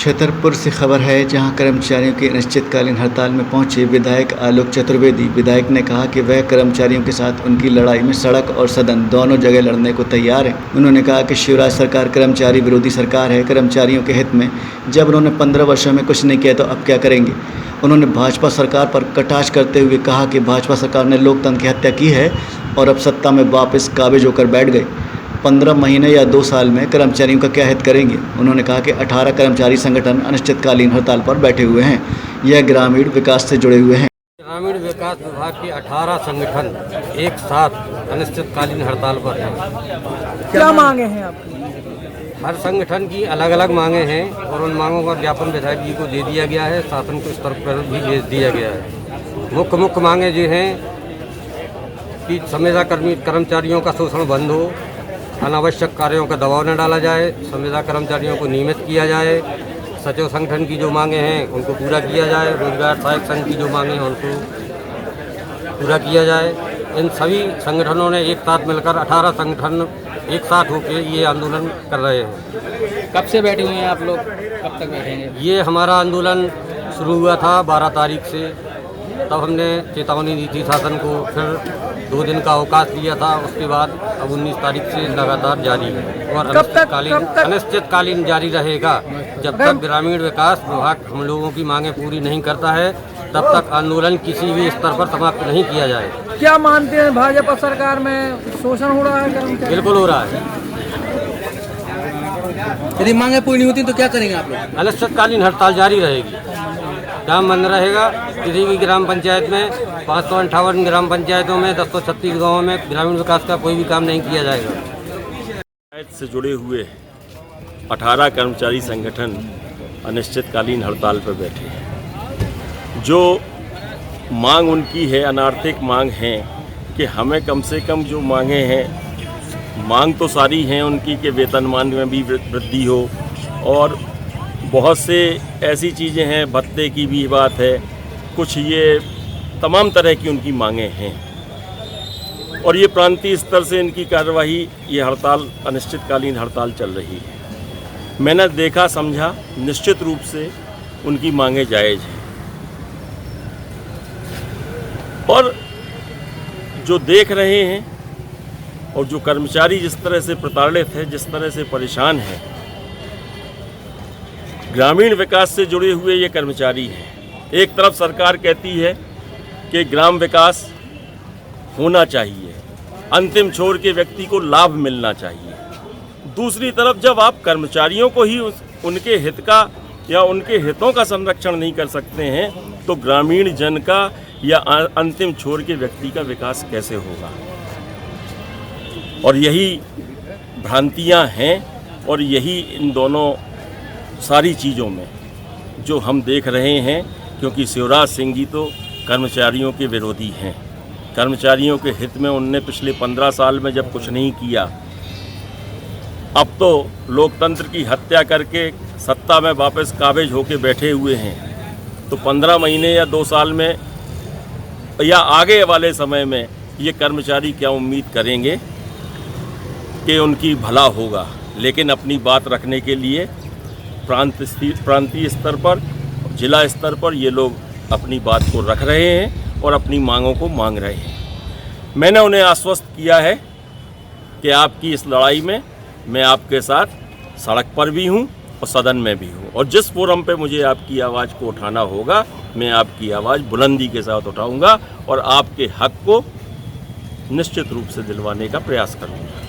छतरपुर से खबर है, जहां कर्मचारियों की अनिश्चितकालीन हड़ताल में पहुंचे विधायक आलोक चतुर्वेदी। विधायक ने कहा कि वह कर्मचारियों के साथ उनकी लड़ाई में सड़क और सदन दोनों जगह लड़ने को तैयार हैं। उन्होंने कहा कि शिवराज सरकार कर्मचारी विरोधी सरकार है। कर्मचारियों के हित में जब उन्होंने 15 वर्षों में कुछ नहीं किया तो अब क्या करेंगे। उन्होंने भाजपा सरकार पर कटाक्ष करते हुए कहा कि भाजपा सरकार ने लोकतंत्र की हत्या की है और अब सत्ता में वापस काबिज होकर बैठ गए। 15 महीने या 2 साल में कर्मचारियों का क्या हित करेंगे। उन्होंने कहा कि 18 कर्मचारी संगठन अनिश्चितकालीन हड़ताल पर बैठे हुए हैं। यह ग्रामीण विकास से जुड़े हुए हैं। ग्रामीण विकास विभाग के 18 संगठन एक साथ अनिश्चितकालीन हड़ताल पर हैं। क्या मांगे हैं आपकी? हर संगठन की अलग अलग मांगे हैं और उन मांगों का ज्ञापन विधायक जी को दे दिया गया है, शासन के स्तर पर भी भेज दिया गया है। मुख्य मांगे जो हैं कि संविदा कर्मचारियों का शोषण बंद हो, अनावश्यक कार्यों का दबाव न डाला जाए, संविदा कर्मचारियों को नियमित किया जाए, सचिव संगठन की जो मांगे हैं उनको पूरा किया जाए, रोजगार सहायक संघ की जो मांगे हैं उनको पूरा किया जाए। इन सभी संगठनों ने एक साथ मिलकर 18 संगठन एक साथ होकर ये आंदोलन कर रहे हैं। कब से बैठे हुए हैं आप लोग, कब तक बैठेंगे? ये हमारा आंदोलन शुरू हुआ था 12 तारीख से, तब हमने चेतावनी दी थी शासन को, फिर 2 दिन का अवकाश लिया था, उसके बाद अब 19 तारीख से लगातार जारी है और अनिश्चितकालीन जारी रहेगा। जब तक ग्रामीण विकास विभाग हम लोगों की मांगे पूरी नहीं करता है तब तक आंदोलन किसी भी स्तर पर समाप्त नहीं किया जाए। क्या मानते हैं, भाजपा सरकार में शोषण हो रहा है? बिल्कुल हो रहा है। यदि मांगे पूरी होती तो क्या करेंगे आप लोग? अनिश्चितकालीन हड़ताल जारी रहेगी, काम बंद रहेगा। किसी भी ग्राम पंचायत में 558 ग्राम पंचायतों में 1036 गाँवों में ग्रामीण विकास का कोई भी काम नहीं किया जाएगा। पंचायत से जुड़े हुए 18 कर्मचारी संगठन अनिश्चितकालीन हड़ताल पर बैठे हैं। जो मांग उनकी है, अनार्थिक मांग है कि हमें कम से कम जो मांगे हैं, मांग तो सारी हैं उनकी कि वेतनमान में भी वृद्धि हो और बहुत से ऐसी चीज़ें हैं, भत्ते की भी बात है, कुछ ये तमाम तरह की उनकी मांगे हैं और ये प्रांतीय स्तर से इनकी कार्यवाही, ये हड़ताल अनिश्चितकालीन हड़ताल चल रही है। मैंने देखा समझा, निश्चित रूप से उनकी मांगे जायज़ हैं और जो देख रहे हैं और जो कर्मचारी जिस तरह से प्रताड़ित है, जिस तरह से परेशान है, ग्रामीण विकास से जुड़े हुए ये कर्मचारी हैं। एक तरफ सरकार कहती है कि ग्राम विकास होना चाहिए, अंतिम छोर के व्यक्ति को लाभ मिलना चाहिए। दूसरी तरफ जब आप कर्मचारियों को ही उनके हित का या उनके हितों का संरक्षण नहीं कर सकते हैं तो ग्रामीण जन का या अंतिम छोर के व्यक्ति का विकास कैसे होगा। और यही भ्रांतियां हैं और यही इन दोनों सारी चीज़ों में जो हम देख रहे हैं, क्योंकि शिवराज सिंह जी तो कर्मचारियों के विरोधी हैं। कर्मचारियों के हित में उनने पिछले 15 साल में जब कुछ नहीं किया, अब तो लोकतंत्र की हत्या करके सत्ता में वापस काबिज होके बैठे हुए हैं। तो 15 महीने या 2 साल में या आगे वाले समय में ये कर्मचारी क्या उम्मीद करेंगे कि उनकी भला होगा। लेकिन अपनी बात रखने के लिए प्रांतीय स्तर पर, जिला स्तर पर ये लोग अपनी बात को रख रहे हैं और अपनी मांगों को मांग रहे हैं। मैंने उन्हें आश्वस्त किया है कि आपकी इस लड़ाई में मैं आपके साथ सड़क पर भी हूँ और सदन में भी हूँ और जिस फोरम पे मुझे आपकी आवाज़ को उठाना होगा मैं आपकी आवाज़ बुलंदी के साथ उठाऊंगा और आपके हक को निश्चित रूप से दिलवाने का प्रयास करूंगा।